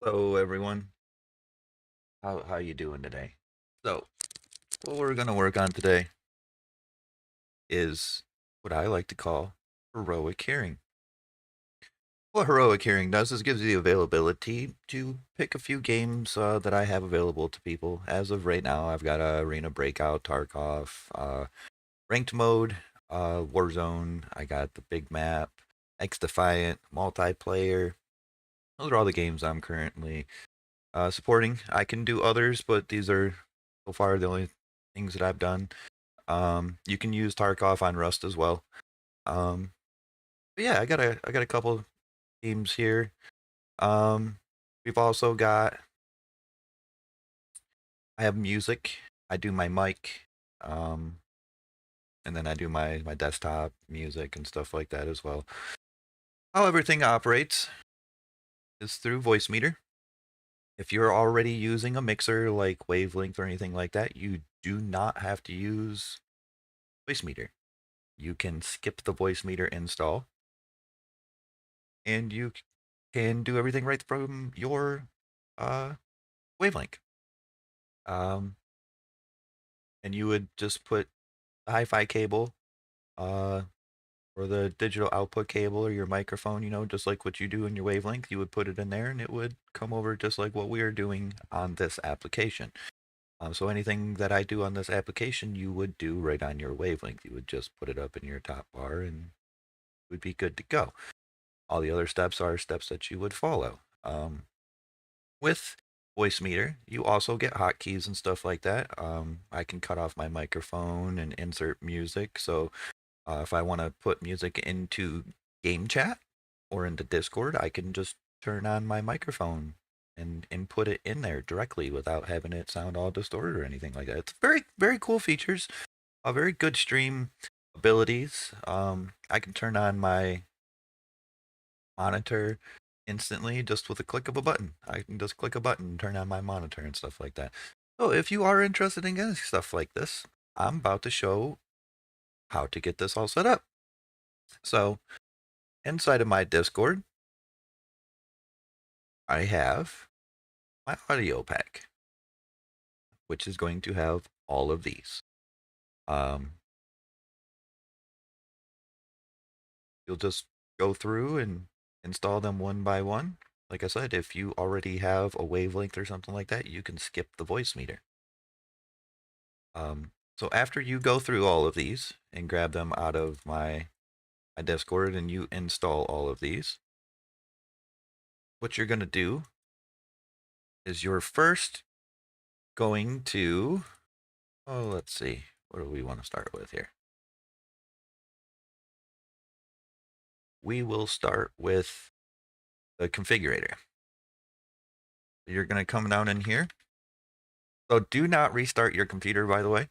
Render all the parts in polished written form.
Hello everyone. How you doing today? So, what we're going to work on today is what I like to call heroic hearing. What heroic hearing does is gives you the availability to pick a few games that I have available to people. As of right now, I've got Arena Breakout, Tarkov, Ranked Mode, Warzone. I got the Big Map, X Defiant, Multiplayer. Those are all the games I'm currently supporting. I can do others, but these are so far the only things that I've done. You can use Tarkov on Rust as well. Um, but yeah, I got a couple games here. Um, we've also got I have music. I do my mic, um, and then I do my desktop music and stuff like that as well. How everything operates is through voice meter. If you're already using a mixer like Wavelength or anything like that, you do not have to use voice meter. You can skip the voice meter install and you can do everything right from your uh, wavelength. Um, and you would just put the hi-fi cable uh, or the digital output cable or your microphone, just like what you do in your wavelength. You would put it in there and it would come over just like what we are doing on this application. So anything that I do on this application, you would do right on your wavelength. You would just put it up in your top bar and it would be good to go. All the other steps are steps that you would follow. With voice meter, you also get hotkeys and stuff like that. I can cut off my microphone and insert music. So if I want to put music into game chat or into Discord, I can just turn on my microphone and input it in there directly without having it sound all distorted or anything like that. It's very, very cool features. A very good stream abilities. I can turn on my monitor instantly just with a click of a button. I can just click a button, turn on my monitor and stuff like that. So if you are interested in getting stuff like this, I'm about to show how to get this all set up. So inside of my Discord, I have my audio pack, which is going to have all of these. Um, you'll just go through and install them one by one. Like I said, if you already have a wavelength or something like that, you can skip the voice meter. So after you go through all of these and grab them out of my Discord and you install all of these, what you're going to do is you're first going to, oh, let's see, what do we want to start with here? We will start with the configurator. You're going to come down in here. So do not restart your computer, by the way.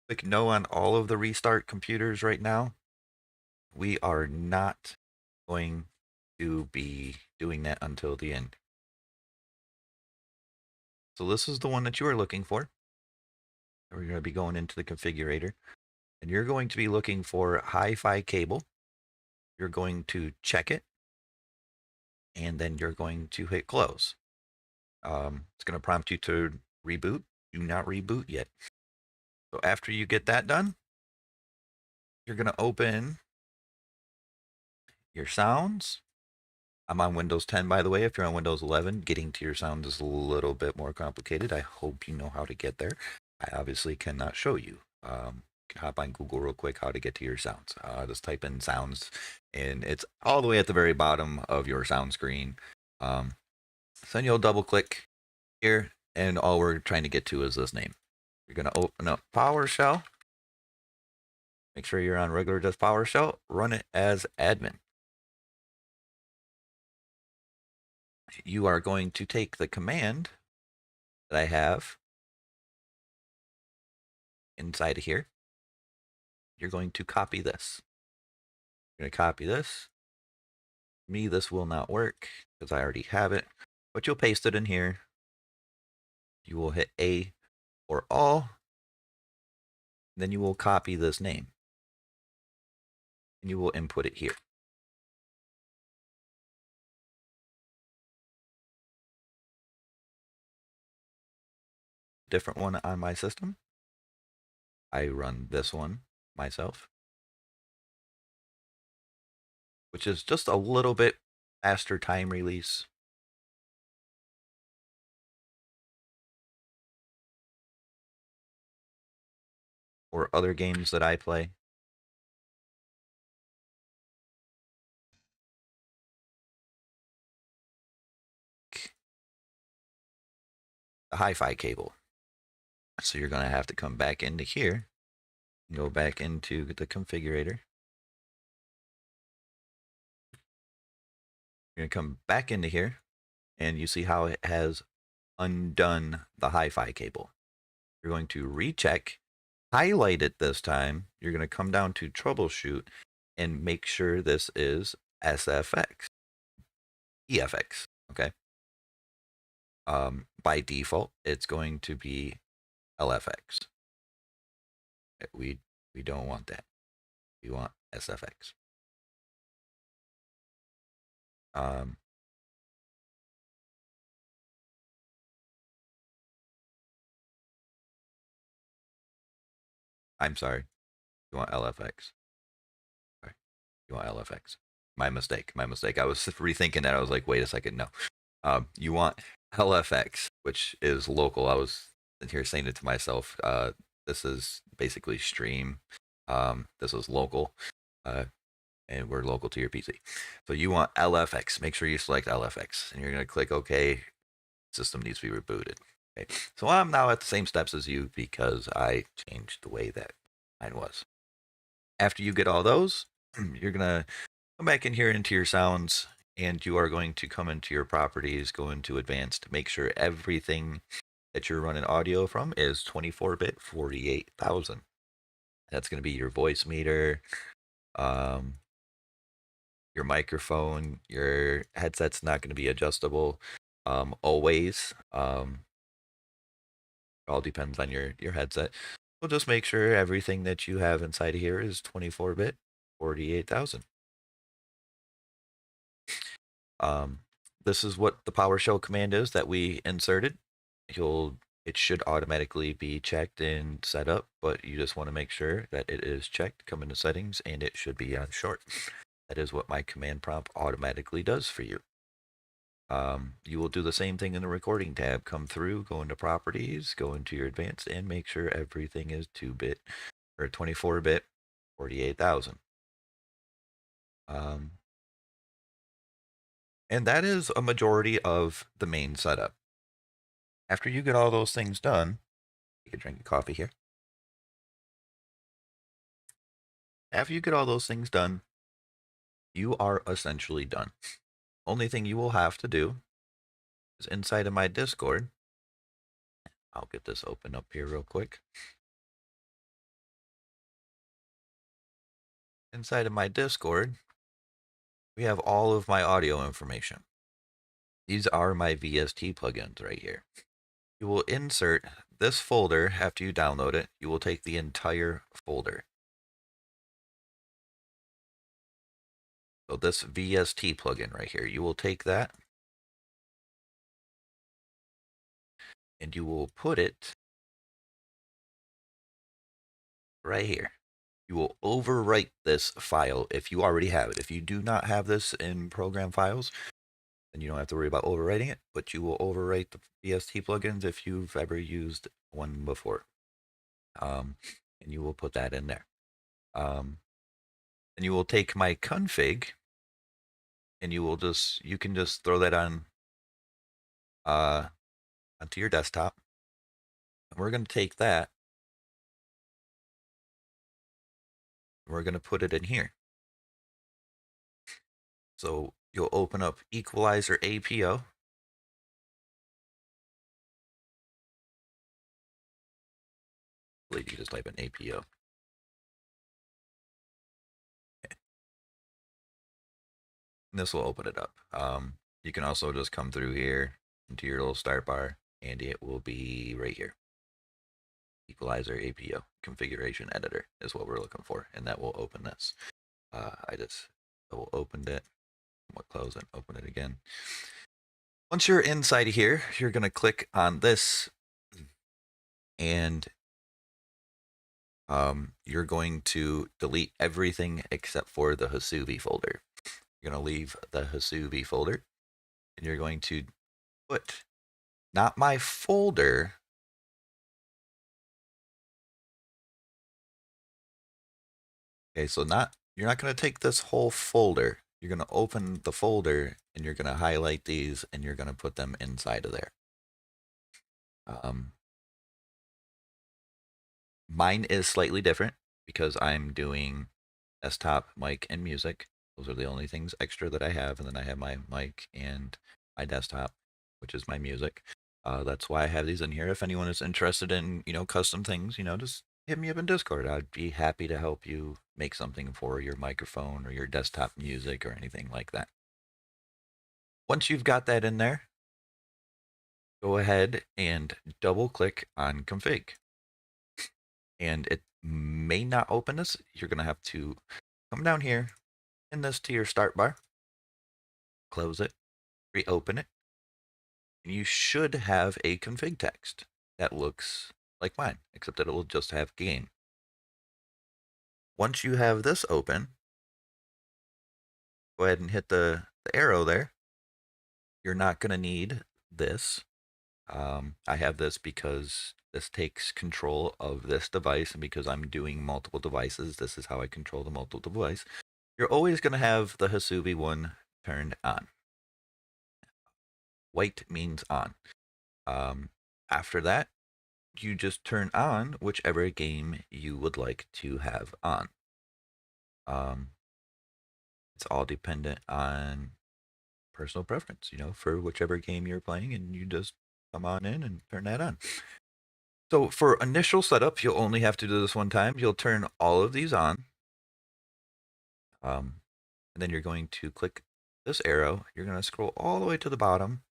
Click no on all of the restart computers right now. We are not going to be doing that until the end. So this is the one that you are looking for. We're going to be going into the configurator. And you're going to be looking for hi-fi cable. You're going to check it. And then you're going to hit close. It's going to prompt you to reboot. Do not reboot yet. So after you get that done, you're going to open your sounds. I'm on Windows 10, by the way. If you're on Windows 11, getting to your sound is a little bit more complicated. I hope you know how to get there. I obviously cannot show you. You can hop on Google real quick how to get to your sounds. Just type in sounds, and it's all the way at the very bottom of your sound screen. So then you'll double click here, and all we're trying to get to is this name. You're going to open up PowerShell. Make sure you're on regular just PowerShell. Run it as admin. You are going to take the command that I have inside of here. You're going to copy this. You're going to copy this. Me, this will not work because I already have it, but you'll paste it in here. You will hit A or all. Then you will copy this name and you will input it here. different one on my system. I run this one myself, which is just a little bit faster time release. Or other games that I play. The hi-fi cable. So you're going to have to come back into here, go back into the configurator. You're going to come back into here, and you see how it has undone the hi-fi cable. You're going to recheck, highlight it this time. You're going to come down to troubleshoot and make sure this is SFX, EFX, okay? By default, it's going to be LFX. We don't want that. We want SFX. I'm sorry. You want LFX. Sorry. You want LFX. My mistake. My mistake. I was rethinking that. I was like, wait a second. No. You want LFX, which is local. I was here saying it to myself. This is basically stream. This is local. And we're local to your PC. So you want LFX. Make sure you select LFX. And you're going to click OK. System needs to be rebooted. Okay. So I'm now at the same steps as you because I changed the way that mine was. After you get all those, you're going to come back in here into your sounds, and you are going to come into your properties, go into advanced, make sure everything that you're running audio from is 24-bit 48,000. That's going to be your voice meter, your microphone, your headset's not going to be adjustable always. It all depends on your headset. We'll just make sure everything that you have inside of here is 24-bit 48,000. This is what the PowerShell command is that we inserted. It should automatically be checked and set up, but you just want to make sure that it is checked. Come into settings, and it should be on short. That is what my command prompt automatically does for you. You will do the same thing in the recording tab. Come through, go into properties, go into your advanced, and make sure everything is 2-bit or 24-bit 48,000. And that is a majority of the main setup. After you get all those things done, you can drink a coffee here. After you get all those things done, you are essentially done. Only thing you will have to do is inside of my Discord. I'll get this open up here real quick. Inside of my Discord, we have all of my audio information. These are my VST plugins right here. You will insert this folder after you download it. You will take the entire folder. So this VST plugin right here, you will take that and you will put it right here. You will overwrite this file if you already have it. If you do not have this in program files, then you don't have to worry about overwriting it, but you will overwrite the VST plugins if you've ever used one before. And you will put that in there. And you will take my config and you can just throw that on onto your desktop. And we're going to take that. We're going to put it in here. So you'll open up Equalizer APO. You just type in APO. Okay. And this will open it up. You can also just come through here into your little start bar, and it will be right here. Equalizer APO configuration editor is what we're looking for, and that will open this. I will open it. We'll close it. Open it again. Once you're inside here, you're going to click on this and you're going to delete everything except for the Hasubi folder. You're going to leave the Hasubi folder, and you're going to put not my folder. Okay, so you're not going to take this whole folder. You're going to open the folder and you're going to highlight these and you're going to put them inside of there. Mine is slightly different because I'm doing desktop, mic, and music. Those are the only things extra that I have. And then I have my mic and my desktop, which is my music. That's why I have these in here. If anyone is interested in, custom things, just hit me up in Discord. I'd be happy to help you make something for your microphone or your desktop music or anything like that. Once you've got that in there, go ahead and double click on config. And it may not open this. You're going to have to come down here, pin this to your start bar, close it, reopen it, and you should have a config text that looks like mine, except that it will just have game. Once you have this open, go ahead and hit the arrow there. You're not going to need this. I have this because this takes control of this device, and because I'm doing multiple devices, this is how I control the multiple device. You're always going to have the Hasubi one turned on. White means on. After that, you just turn on whichever game you would like to have on. It's all dependent on personal preference, for whichever game you're playing, and you just come on in and turn that on. So for initial setup, you'll only have to do this one time. You'll turn all of these on. And then you're going to click this arrow. You're going to scroll all the way to the bottom.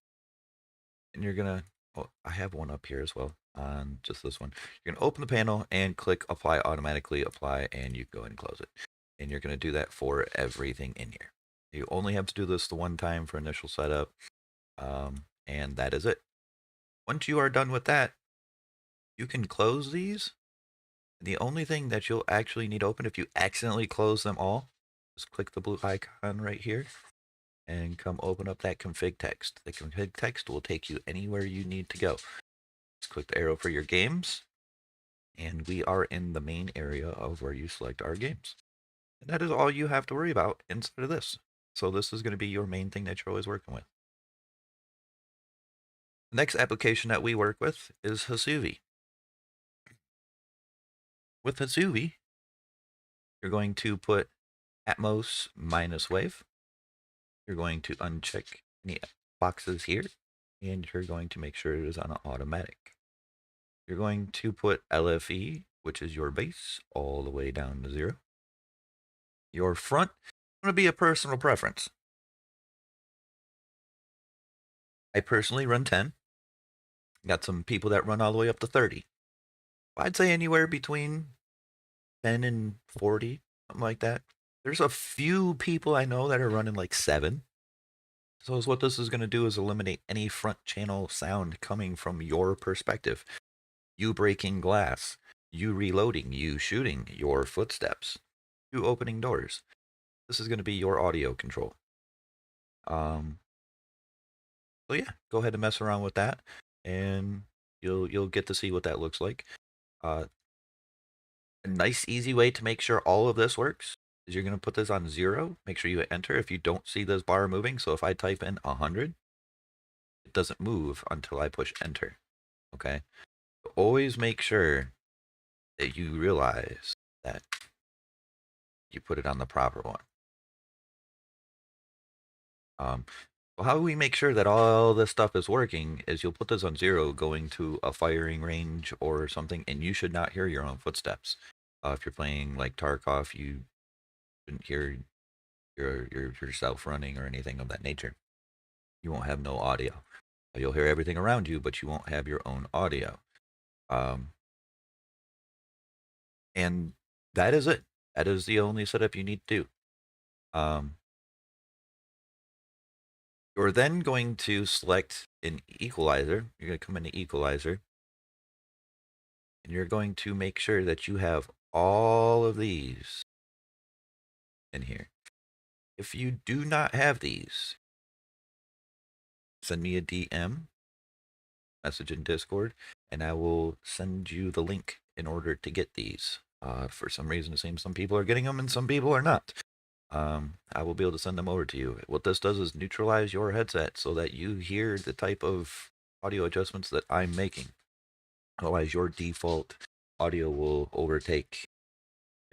And you're going to, oh, I have one up here as well on just this one. You're going to open the panel and click apply automatically, apply, and you go ahead and close it. And you're going to do that for everything in here. You only have to do this the one time for initial setup. And that is it. Once you are done with that, you can close these. The only thing that you'll actually need open if you accidentally close them all, just click the blue icon right here and come open up that config text. The config text will take you anywhere you need to go. Just click the arrow for your games, and we are in the main area of where you select our games. And that is all you have to worry about inside of this. So this is going to be your main thing that you're always working with. The next application that we work with is Hasubi. With Hasubi, you're going to put Atmos minus wave. You're going to uncheck any boxes here, and you're going to make sure it is on automatic. You're going to put LFE, which is your bass, all the way down to 0. Your front is going to be a personal preference. I personally run 10. Got some people that run all the way up to 30. I'd say anywhere between 10 and 40, something like that. There's a few people I know that are running like 7. So what this is going to do is eliminate any front channel sound coming from your perspective. You breaking glass, you reloading, you shooting, your footsteps, you opening doors. This is going to be your audio control. So yeah, go ahead and mess around with that, and you'll get to see what that looks like. A nice, easy way to make sure all of this works is you're going to put this on 0. Make sure you hit enter if you don't see this bar moving. So if I type in 100, it doesn't move until I push enter. Okay. Always make sure that you realize that you put it on the proper one. Well, how we make sure that all this stuff is working is you'll put this on 0 going to a firing range or something, and you should not hear your own footsteps. If you're playing like Tarkov, you shouldn't hear yourself running or anything of that nature. You won't have no audio. You'll hear everything around you, but you won't have your own audio. And that is it. That is the only setup you need to do. You're then going to select an equalizer. You're going to come into equalizer. and you're going to make sure that you have all of these in here. If you do not have these, send me a DM, message in Discord, and I will send you the link in order to get these. For some reason, it seems some people are getting them and some people are not. I will be able to send them over to you. What this does is neutralize your headset so that you hear the type of audio adjustments that I'm making. Otherwise, your default audio will overtake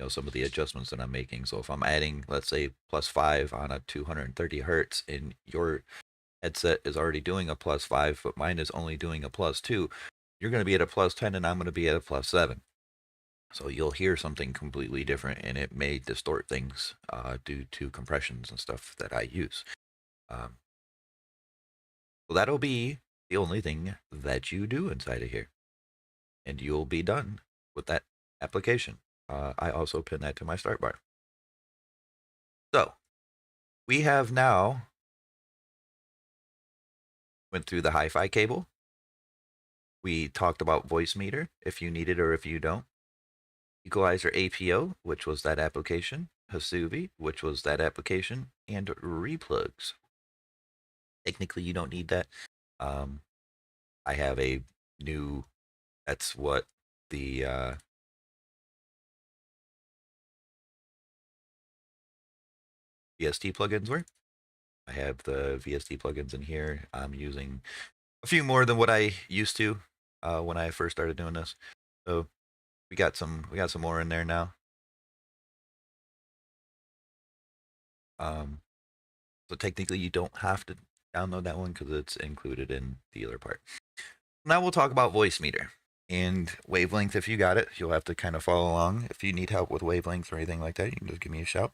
some of the adjustments that I'm making. So if I'm adding, let's say, +5 on a 230 hertz and your headset is already doing a +5, but mine is only doing a +2, you're going to be at a +10 and I'm going to be at a +7. So you'll hear something completely different, and it may distort things due to compressions and stuff that I use. Um, so that'll be the only thing that you do inside of here, and you'll be done with that application. I also pin that to my start bar. So we have now went through the hi-fi cable. We talked about voice meter, if you need it or if you don't. Equalizer APO, which was that application. Hasuvi, which was that application. And replugs. Technically, you don't need that. I have a new, that's what the VST plugins were. I have the VST plugins in here. I'm using a few more than what I used to when I first started doing this. So we got some more in there now. So technically, you don't have to download that one because it's included in the other part. Now we'll talk about voice meter and wavelength. If you got it, you'll have to kind of follow along. If you need help with wavelengths or anything like that, you can just give me a shout.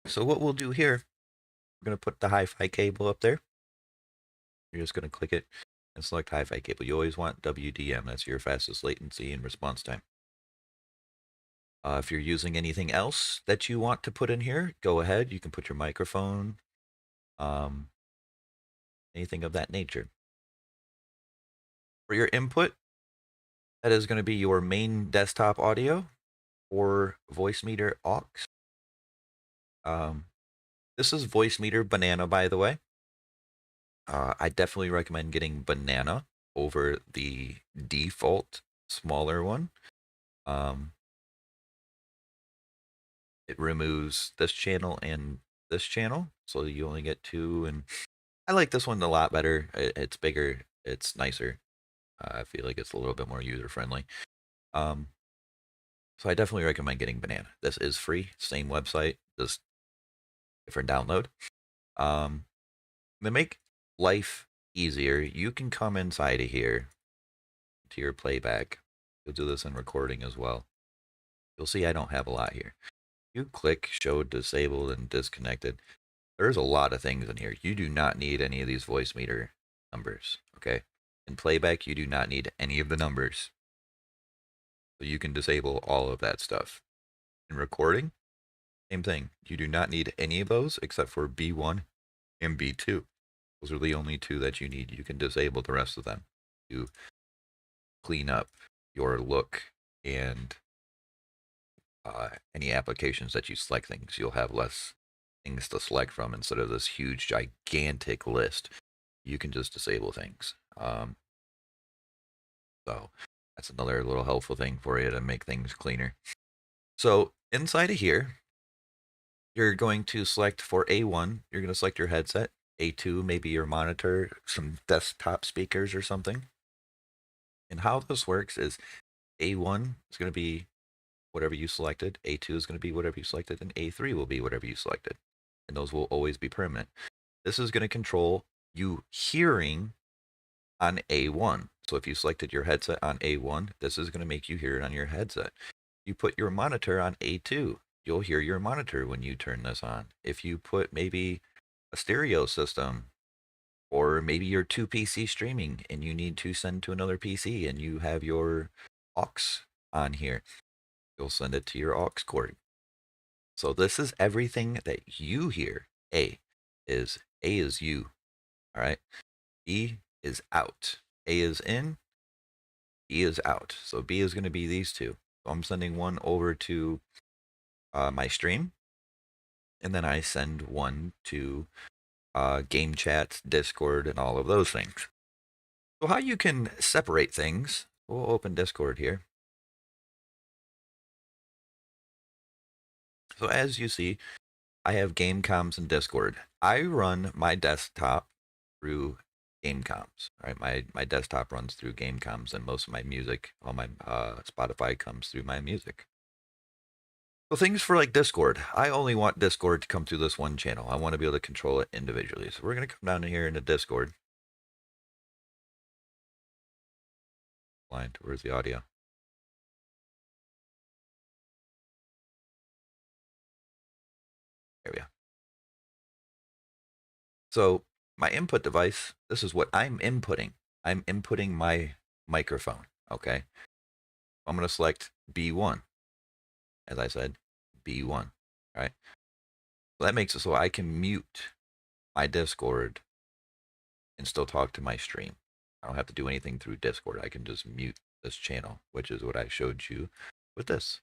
So what we'll do here, we're going to put the hi-fi cable up there. You're just going to click it and select hi-fi cable. You always want WDM. That's your fastest latency and response time. If you're using anything else that you want to put in here, go ahead. You can put your microphone, anything of that nature. For your input, that is going to be your main desktop audio or voice meter aux. This is voice meter banana, by the way. I definitely recommend getting banana over the default smaller one. It removes this channel and this channel, so you only get two. And I like this one a lot better. It's bigger, it's nicer. I feel like it's a little bit more user friendly. So I definitely recommend getting banana. This is free, same website, just different download. To make life easier, you can come inside of here to your playback. You'll do this in recording as well. You'll see I don't have a lot here. You click show disabled and disconnected. There's a lot of things in here. You do not need any of these voice meter numbers, okay? In playback, you do not need any of the numbers. So you can disable all of that stuff. In recording, same thing. You do not need any of those except for B1 and B2. Those are the only two that you need. You can disable the rest of them to clean up your look and any applications that you select things. You'll have less things to select from instead of this huge, gigantic list. You can just disable things. So that's another little helpful thing for you to make things cleaner. So inside of here, you're going to select for A1, you're going to select your headset. A2, maybe your monitor, some desktop speakers or something. And how this works is A1 is going to be whatever you selected, A2 is going to be whatever you selected, and A3 will be whatever you selected. And those will always be permanent. This is going to control you hearing on A1. So if you selected your headset on A1, this is going to make you hear it on your headset. You put your monitor on A2, you'll hear your monitor when you turn this on. If you put maybe a stereo system, or maybe you're two PC streaming and you need to send to another PC and you have your aux on here, you'll send it to your aux cord. So this is everything that you hear. A is you, all right? B is out. A is in. B is out. So B is going to be these two. So I'm sending one over to my stream, and then I send one to game chats, Discord, and all of those things. So how you can separate things, we'll open Discord here. So as you see, I have game comms and Discord. I run my desktop through game comms. Right, my desktop runs through game comms, and most of my music, all my Spotify comes through my music. So things for like Discord, I only want Discord to come through this one channel. I want to be able to control it individually. So we're going to come down here into Discord. Blind, where's the audio? There we go. So my input device, this is what I'm inputting. I'm inputting my microphone, okay? I'm going to select B1. As I said, B1, right? So that makes it so I can mute my Discord and still talk to my stream. I don't have to do anything through Discord. I can just mute this channel, which is what I showed you with this.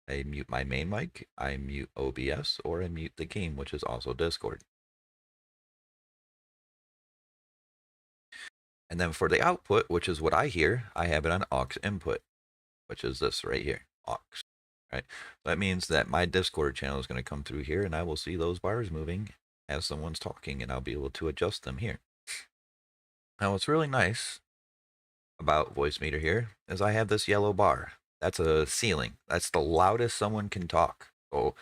I mute my main mic, I mute OBS, or I mute the game, which is also Discord. And then for the output, which is what I hear, I have it on aux input, which is this right here, aux. Right? That means that my Discord channel is going to come through here, and I will see those bars moving as someone's talking, and I'll be able to adjust them here. Now, what's really nice about Voicemeeter here is I have this yellow bar. That's a ceiling. That's the loudest someone can talk. So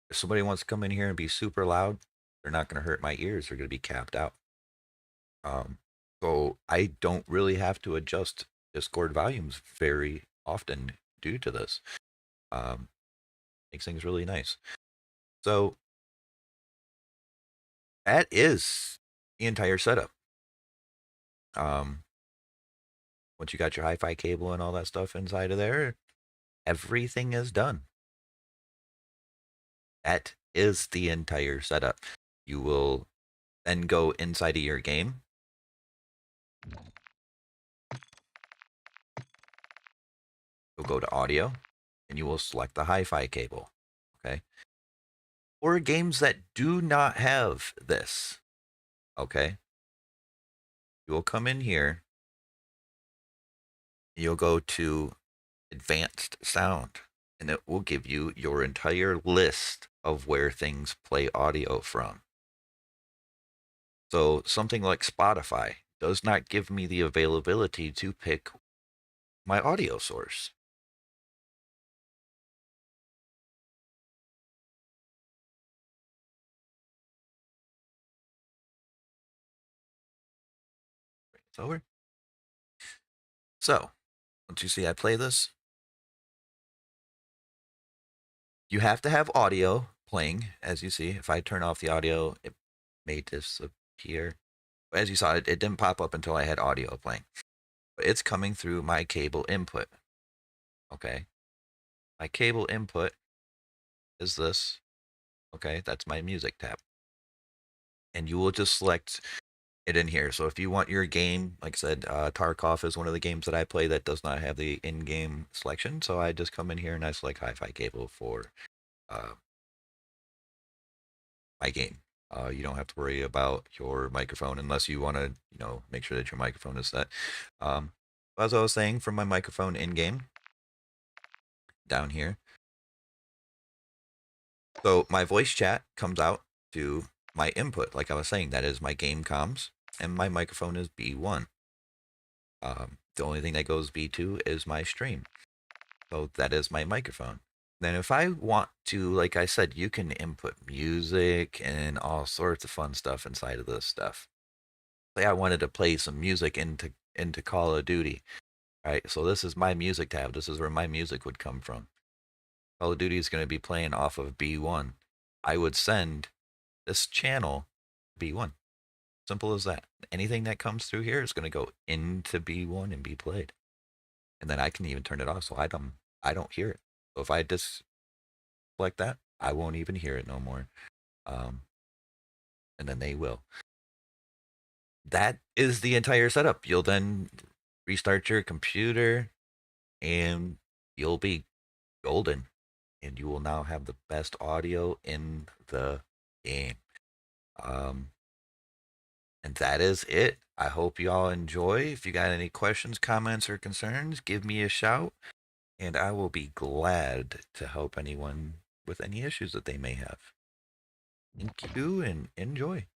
if somebody wants to come in here and be super loud, they're not going to hurt my ears. They're going to be capped out. So I don't really have to adjust Discord volumes very often due to this. Makes things really nice. So that is the entire setup. Once you got your hi-fi cable and all that stuff inside of there, everything is done. That is the entire setup. You will then go inside of your game. You'll go to audio, and you will select the hi-fi cable. Okay. For games that do not have this, okay, you will come in here. You'll go to advanced sound, and it will give you your entire list of where things play audio from. So something like Spotify does not give me the availability to pick my audio source. It's over. So once you see I play this, you have to have audio playing. As you see, if I turn off the audio, it may disappear. As you saw, it didn't pop up until I had audio playing. But it's coming through my cable input. Okay. My cable input is this. Okay, that's my music tab. And you will just select it in here. So if you want your game, like I said, Tarkov is one of the games that I play that does not have the in-game selection. So I just come in here and I select hi-fi cable for my game. You don't have to worry about your microphone unless you want to, make sure that your microphone is set. As I was saying, from my microphone in-game, down here. So my voice chat comes out to my input. Like I was saying, that is my game comms, and my microphone is B1. The only thing that goes B2 is my stream. So that is my microphone. Then if I want to, like I said, you can input music and all sorts of fun stuff inside of this stuff. Say I wanted to play some music into Call of Duty. Right, so this is my music tab. This is where my music would come from. Call of Duty is going to be playing off of B1. I would send this channel B1. Simple as that. Anything that comes through here is going to go into B1 and be played. And then I can even turn it off so I don't hear it. So if I just select that, I won't even hear it no more. And then they will. That is the entire setup. You'll then restart your computer, and you'll be golden. And you will now have the best audio in the game. Um, and that is it. I hope you all enjoy. If you got any questions, comments, or concerns, give me a shout, and I will be glad to help anyone with any issues that they may have. Thank you and enjoy.